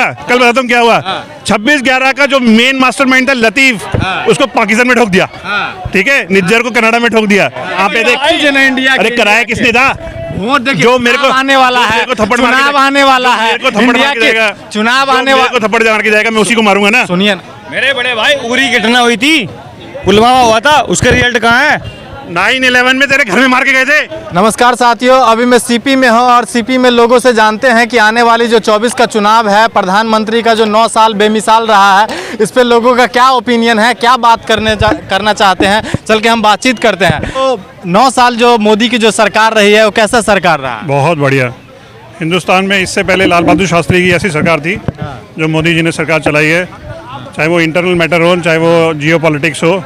कल बताता हूँ क्या हुआ। 26/11 का जो मेन मास्टरमाइंड था लतीफ, उसको पाकिस्तान में ठोक दिया, ठीक है, निज्जर को कनाडा में ठोक दिया। यहाँ पे देख, अरे कराया किसने था? जो मेरे को आने वाला है, चुनाव आने वाला है, इंडिया के चुनाव आने वाला को थप्पड़ मार के जाएगा, मैं उसी को मारूंगा ना। सुनिए मेरे बड़े भाई, उरी की घटना हुई थी, पुलवामा हुआ था, उसका रिजल्ट कहाँ है? 9/11 में तेरे घर में मार के गए थे। नमस्कार साथियों, अभी मैं सीपी में हूँ और सीपी में लोगों से जानते हैं कि आने वाली जो 24 का चुनाव है, प्रधानमंत्री का जो 9 साल बेमिसाल रहा है, इस पे लोगों का क्या ओपिनियन है, क्या बात करना चाहते हैं, चल के हम बातचीत करते हैं। तो 9 साल जो मोदी की जो सरकार रही है, वो कैसा सरकार रहा? बहुत बढ़िया। हिंदुस्तान में इससे पहले लाल बहादुर शास्त्री की ऐसी सरकार थी जो मोदी जी ने सरकार चलाई है, चाहे वो इंटरनल मैटर हो, चाहे वो जियो पॉलिटिक्स हो।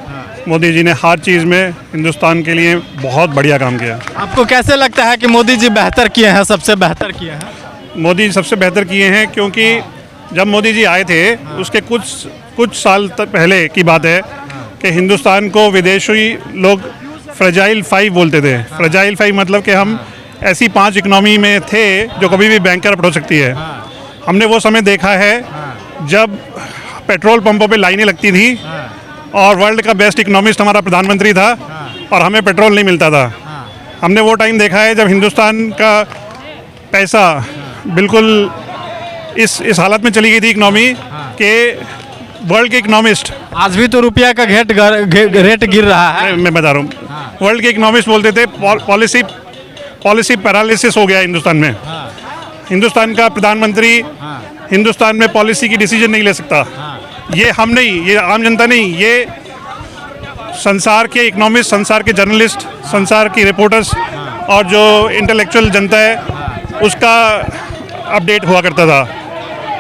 मोदी जी ने हर चीज़ में हिंदुस्तान के लिए बहुत बढ़िया काम किया। आपको कैसे लगता है कि मोदी जी बेहतर किए हैं, सबसे बेहतर किए हैं? मोदी जी सबसे बेहतर किए हैं, क्योंकि जब मोदी जी आए थे उसके कुछ साल तक पहले की बात है कि हिंदुस्तान को विदेशी लोग फ्रेजाइल 5 बोलते थे। फ्रेजाइल 5 मतलब कि हम ऐसी 5 इकनॉमी में थे जो कभी भी बैंकरप्ट हो सकती है। हमने वो समय देखा है जब पेट्रोल पंपों पे लाइनें लगती थी और वर्ल्ड का बेस्ट इकोनॉमिस्ट हमारा प्रधानमंत्री था और हमें पेट्रोल नहीं मिलता था। हमने वो टाइम देखा है जब हिंदुस्तान का पैसा बिल्कुल इस हालत में चली गई थी इकोनॉमी कि वर्ल्ड के इकोनॉमिस्ट, आज भी तो रुपया का रेट गिर रहा है। मैं बता रहा हूँ, वर्ल्ड के इकोनॉमिस्ट बोलते थे पॉलिसी पैरालिसिस हो गया हिंदुस्तान में। हिंदुस्तान का प्रधानमंत्री हिंदुस्तान में पॉलिसी की डिसीजन नहीं ले सकता। ये हम नहीं, ये आम जनता नहीं, ये संसार के इकोनॉमिस्ट, संसार के जर्नलिस्ट, संसार की रिपोर्टर्स और जो इंटेलेक्चुअल जनता है उसका अपडेट हुआ करता था।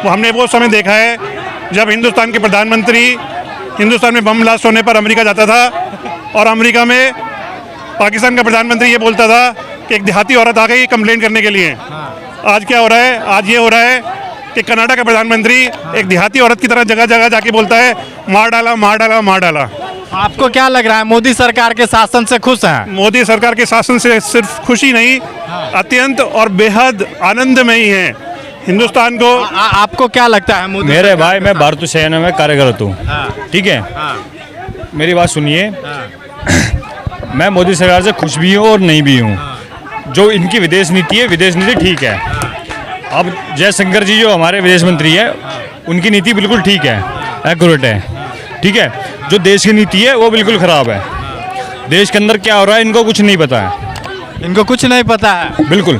वो हमने वो समय देखा है जब हिंदुस्तान के प्रधानमंत्री हिंदुस्तान में बम ब्लास्ट होने पर अमेरिका जाता था और अमेरिका में पाकिस्तान का प्रधानमंत्री ये बोलता था कि एक देहाती औरत आ गई कंप्लेंट करने के लिए। आज क्या हो रहा है? आज ये हो रहा है कि कनाडा का प्रधानमंत्री एक देहाती औरत की तरह जगह जगह जाके बोलता है मार डाला, मार डाला, मार डाला। आपको क्या लग रहा है, मोदी सरकार के शासन से खुश हैं? मोदी सरकार के शासन से सिर्फ खुशी नहीं, अत्यंत और बेहद आनंदमयी है हिंदुस्तान को। आपको क्या लगता है मोदी? मेरे भाई, मैं भारतीय सेना में कार्यरत हूँ, ठीक है, मेरी बात सुनिए। मैं मोदी सरकार से खुश भी हूँ और नहीं भी हूँ। जो इनकी विदेश नीति है, विदेश नीति ठीक है। अब जयशंकर जी जो हमारे विदेश मंत्री है, उनकी नीति बिल्कुल ठीक है, एक्यूरेट है, ठीक है। जो देश की नीति है वो बिल्कुल ख़राब है। देश के अंदर क्या हो रहा है इनको कुछ नहीं पता है। इनको कुछ नहीं पता है बिल्कुल।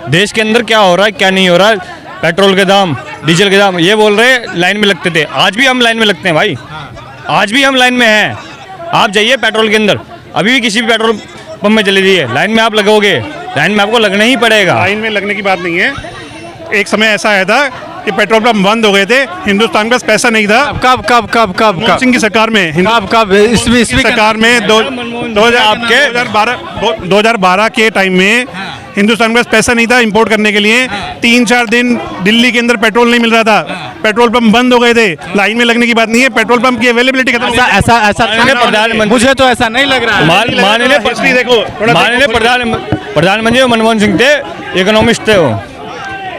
देश के अंदर क्या हो रहा है, क्या नहीं हो रहा है, पेट्रोल के दाम, डीजल के दाम, ये बोल रहे लाइन में लगते थे। आज भी हम लाइन में लगते हैं भाई, आज भी हम लाइन में हैं। आप जाइए पेट्रोल के अंदर, अभी भी किसी भी पेट्रोल पंप में चले जाइए, लाइन में आप लगोगे, लाइन में आपको लगना ही पड़ेगा। लाइन में लगने की बात नहीं है। एक समय ऐसा आया था कि पेट्रोल पंप बंद हो गए थे, हिंदुस्तान का पैसा नहीं था। कब कब कब कब मनमोहन सिंह की सरकार में, कब इसमें सरकार में 2012 के टाइम में हिंदुस्तान का पैसा नहीं था इंपोर्ट करने के लिए। 3-4 दिन दिल्ली के अंदर पेट्रोल नहीं मिल रहा था, पेट्रोल पंप बंद हो गए थे। लाइन में लगने की बात नहीं है, पेट्रोल पंप की अवेलेबिलिटी खत्म। ऐसा मुझे तो ऐसा नहीं लग रहा है। माननीय प्रधानमंत्री मनमोहन सिंह थे, इकोनॉमिस्ट थे, वो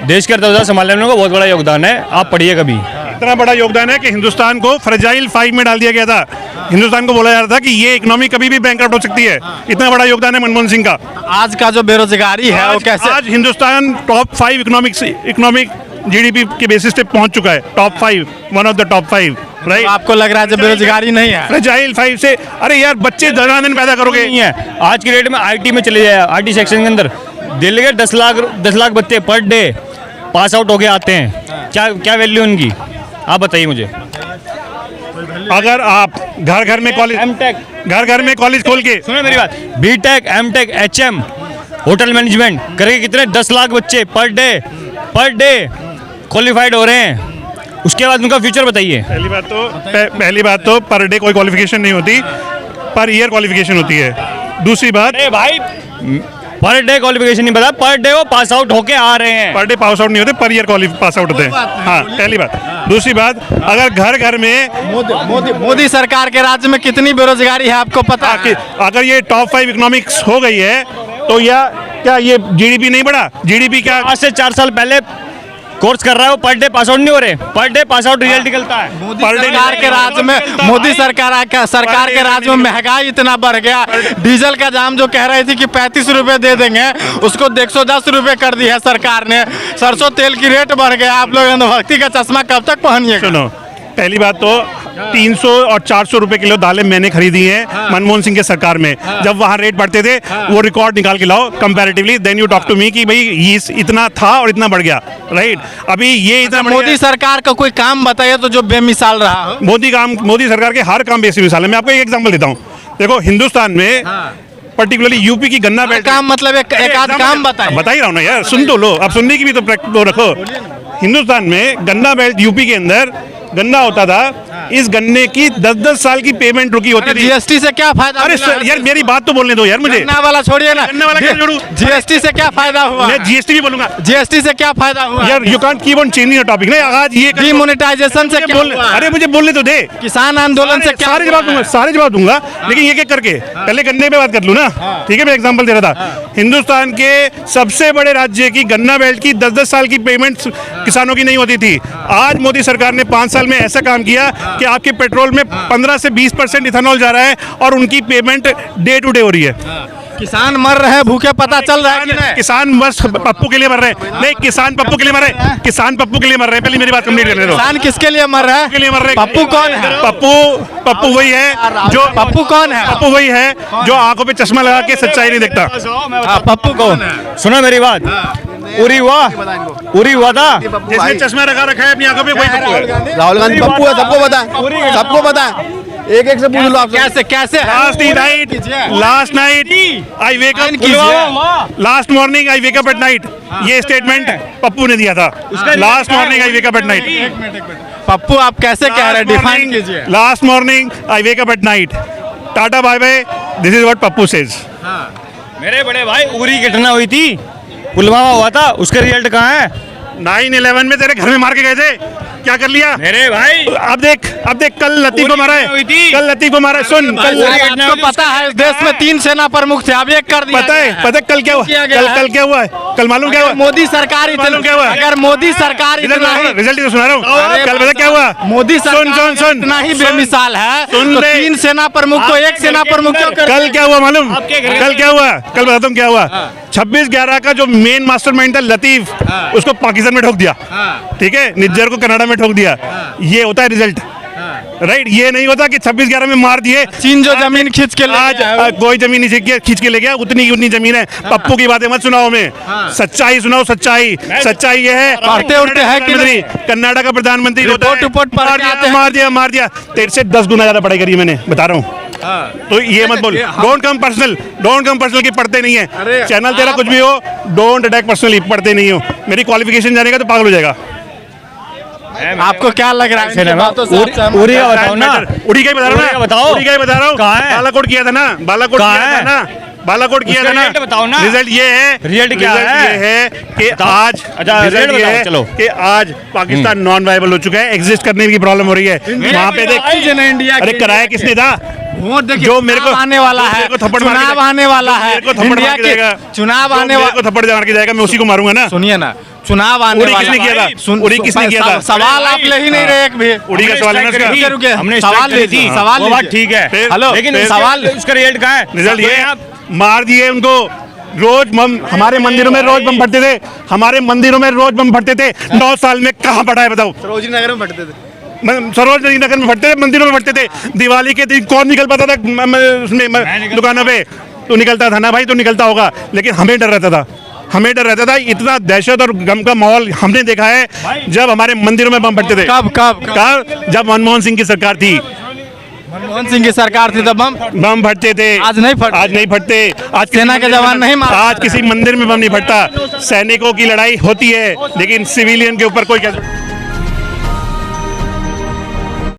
देश के अर्थव्यवस्था संभालने में बहुत बड़ा योगदान है। आप पढ़िए कभी। इतना बड़ा योगदान है कि हिंदुस्तान को फ्रेजाइल 5 में डाल दिया गया था। हिंदुस्तान को बोला जा रहा था कि ये इकोनॉमी कभी भी बैंकरप्ट हो सकती है। इतना बड़ा योगदान है मनमोहन सिंह का। आज का जो बेरोजगारी है वो कैसे? आज हिंदुस्तान टॉप 5 इकोनॉमिक जीडीपी के बेसिस पे पहुंच चुका है, top 5, one of the top 5, right. आपको लग रहा है जब बेरोजगारी नहीं है, फ्रेजाइल 5 से, अरे यार बच्चे धनाधन पैदा करोगे नहीं है। आज की डेट में आईटी में चले जाए, आईटी सेक्शन के अंदर दिल्ली के 10 लाख बच्चे पर डे पास आउट होके आते हैं। क्या वैल्यू उनकी, आप बताइए मुझे। अगर आप घर में कॉलेज, घर में कॉलेज खोल के, सुनो मेरी बात, BTech, MTech, HM, hotel management करके कितने 10 लाख बच्चे पर डे क्वालिफाइड हो रहे हैं। उसके बाद उनका फ्यूचर बताइए। पहली बात तो पर डे कोई क्वालिफिकेशन नहीं होती, पर ईयर क्वालिफिकेशन होती है। दूसरी बात, भाई पर डे क्वालिफिकेशन नहीं पता, पर डे वो पास आउट होके आ रहे हैं। पर डे पास आउट नहीं होते, पर ईयर पास आउट होते हैं। हाँ, पहली बात। दूसरी बात, अगर घर में मोदी सरकार के राज्य में कितनी बेरोजगारी है आपको पता है? अगर ये टॉप 5 इकोनॉमिक्स हो गई है तो क्या ये जीडीपी नहीं बढ़ा? जीडीपी क्या आज से 4 साल पहले कोर्स कर रहा है वो पर डे पास आउट नहीं हो रहे, per day pass out result निकलता है। सरकार के राज में मोदी सरकार के राज में महंगाई इतना बढ़ गया, डीजल का दाम जो कह रही थी कि 35 रुपए दे देंगे उसको 110 रुपए कर दिया सरकार ने। सरसों तेल की रेट बढ़ गया, आप लोग अंधभक्ति का चश्मा कब तक पहनिएगा? सुनो, पहली बात तो 300 और 400 रुपए किलो दालें मैंने खरीदी हैं मनमोहन सिंह के सरकार में, जब वहाँ रेट बढ़ते थे। वो रिकॉर्ड निकाल के लाओ comparatively, then you talk to me कि भाई ये इतना था और इतना बढ़ गया, राइट? अभी ये इतना मोदी सरकार का कोई काम बताइए तो जो बेमिसाल रहा हो। मोदी सरकार के हर काम बेमिसाल है। मैं आपको एक एग्जांपल देता हूँ। देखो, हिंदुस्तान में पर्टिकुलरली यूपी की गन्ना बेल्ट काम मतलब एक आध काम बताइए। बता ही रहा हूँ ना यार, सुन तो लो, अब सुनने की भी तो रखो। हिंदुस्तान में गन्ना बेल्ट यूपी के अंदर गन्ना होता था, इस गन्ने की 10-10 साल की पेमेंट रुकी होती थी। जीएसटी से क्या फायदा? अरे सर यार, मेरी बात तो बोलने दो यार मुझे। गन्ना वाला छोड़िए ना, गन्ना वाला क्या छोड़ूं? जीएसटी से क्या फायदा हुआ? मैं जीएसटी भी बोलूंगा। जीएसटी से क्या फायदा हुआ? यार you can't keep on changing the topic ना। आज ये डिमोनेटाइजेशन से क्या हुआ? अरे मुझे बोलने तो दे। किसान आंदोलन से क्या? सारे जवाब दूंगा, लेकिन एक एक करके पहले गन्ने पे बात कर लूं ना। ठीक है, मैं एग्जांपल दे रहा था। हिंदुस्तान के सबसे बड़े राज्य की गन्ना बेल्ट की 10-10 साल की पेमेंट किसानों की नहीं होती थी। आज मोदी सरकार ने 5 साल में ऐसा काम किया कि आपके पेट्रोल में 15 से 20% इथेनॉल जा रहा है और उनकी पेमेंट डे टू डे हो रही है। किसान मर रहे हैं भूखे, पता चल रहा है कि नहीं? किसान बस पप्पू के लिए मर रहे हैं। नहीं, किसान पप्पू के लिए मर रहे हैं। किसान पप्पू के लिए मर रहे हैं। पहले मेरी बात कंप्लीट करने दो। किसान किसके लिए मर रहा है? के लिए मर रहे हैं। पप्पू कौन है? पप्पू वही है जो पप्पू कौन है? पप्पू वही है जो आंखों पे चश्मा लगा के सच्चाई नहीं देखता। पप्पू कौन है? सुनो मेरी बात, उरी हुआ था जिसने चश्मा रखा है अपनी आंखों पे, वही पप्पू है। राहुल गांधी पप्पू है, सबको पता है, सबको पता है। एक से पूछ लो आप। कैसे last night I wake up, last morning I wake up at night. ये स्टेटमेंट पप्पू ने दिया था। Last morning I wake up at night. Pappu आप कैसे कह रहे हैं? डिफाइन कीजिए। Last morning I wake up at night. Tata bye bye, this is what Pappu says. मेरे बड़े भाई, उरी की घटना हुई थी, पुलवामा हुआ था, उसका रिजल्ट कहाँ है? 9/11 में तेरे घर में मार के गए थे, क्या कर लिया मेरे भाई? अब देख कल लतीफ को मारा है। कल लतीफ को मारा है। सुन, कल आपको पता है इस देश में 3 सेना प्रमुख थे, अब एक कर दिया। पता है कल क्या हुआ? कल क्या हुआ है? कल मालूम क्या हुआ? मोदी सरकार मालूम क्या हुआ? अगर मोदी सरकार रिजल्ट तो सुना रहा हूँ। कल पता क्या हुआ? मोदी सुन इतना ही बेमिसाल है तो 3 सेना प्रमुख को 1 सेना प्रमुख क्यों कर? कल क्या हुआ मालूम? कल क्या हुआ? कल बताता हूँ क्या हुआ। 26/11 का जो मेन मास्टरमाइंड था लतीफ, उसको पाकिस्तान में ठोक दिया। ठीक है, निज्जर को कनाडा में ठोक दिया। ये होता है रिजल्ट, राइट? ये नहीं होता कि 26/11 में मार दिए। चीन जो जमीन खींच के आज कोई जमीन नहीं खींच के ले गया, उतनी जमीन है। पप्पू की बातें मत सुनाओ, में सच्चाई सुनाओ। सच्चाई ये है। पढ़ते उड़ते हैं कि नहीं? कनाडा का प्रधानमंत्री रिपोर्ट मार दिया। तेरे से 10 गुना ज्यादा पढ़ाई करी मैंने, बता रहा हूँ। तो ये मत बोल, डोंट कम पर्सनल की पढ़ते नहीं है। चैनल तेरा कुछ भी हो, डोंट अटैक पर्सनली, पढ़ते नहीं हो। मेरी क्वालिफिकेशन जानेगा तो पागल हो जाएगा। आपको क्या लग रहा है? उरी का बताओ ना। उड़ी का ही बता रहा हूँ। कहाँ है? बालाकोट किया था ना। बालाकोट किया था ना। बताओ ना। रिजल्ट ये है। रिजल्ट क्या है? ये है कि आज रिजल्ट ये है कि आज पाकिस्तान नॉन वायबल हो चुका है। एग्जिस्ट करने की प्रॉब्लम हो रही है वहाँ पे। देख, अरे कराया किसने था? वोट देखिए, जो मेरे को आने वाला है, चुनाव आने वाला है, इंडिया के चुनाव आने वाला, थप्पड़ मार के जाएगा, मैं उसी को मारूंगा ना। सुनिए ना, चुनाव आने वाला। किसने किया था? उड़ी किसने किया था? सवाल आप ले ही नहीं रहे एक भी। उड़ी का सवाल है ना। रुके, हमने सवाल लीजिए, सवाल बात ठीक है। हेलो, लेकिन सवाल उसका रिजल्ट कहाँ है? रिजल्ट ये है, मार दिए उनको। रोज हमारे मंदिरों में रोज बम फटते थे। 9 साल में कहाँ फटा है बताओ? सरोजनी नगर में फटते थे। सरोजनी नगर में फटते थे, मंदिरों में फटते थे। दिवाली के दिन कौन निकल पाता था उसमें दुकानों पे? तो निकलता था ना भाई, तो निकलता होगा, लेकिन हमें डर रहता था। इतना दहशत और गम का माहौल हमने देखा है जब हमारे मंदिरों में बम फटते थे। कब? जब मनमोहन सिंह की सरकार थी। मनमोहन सिंह की सरकार थी तब बम फटते थे। आज नहीं फटते। आज सेना के जवान नहीं मारते। आज किसी मंदिर में बम नहीं फटता। सैनिकों की लड़ाई होती है, लेकिन सिविलियन के ऊपर कोई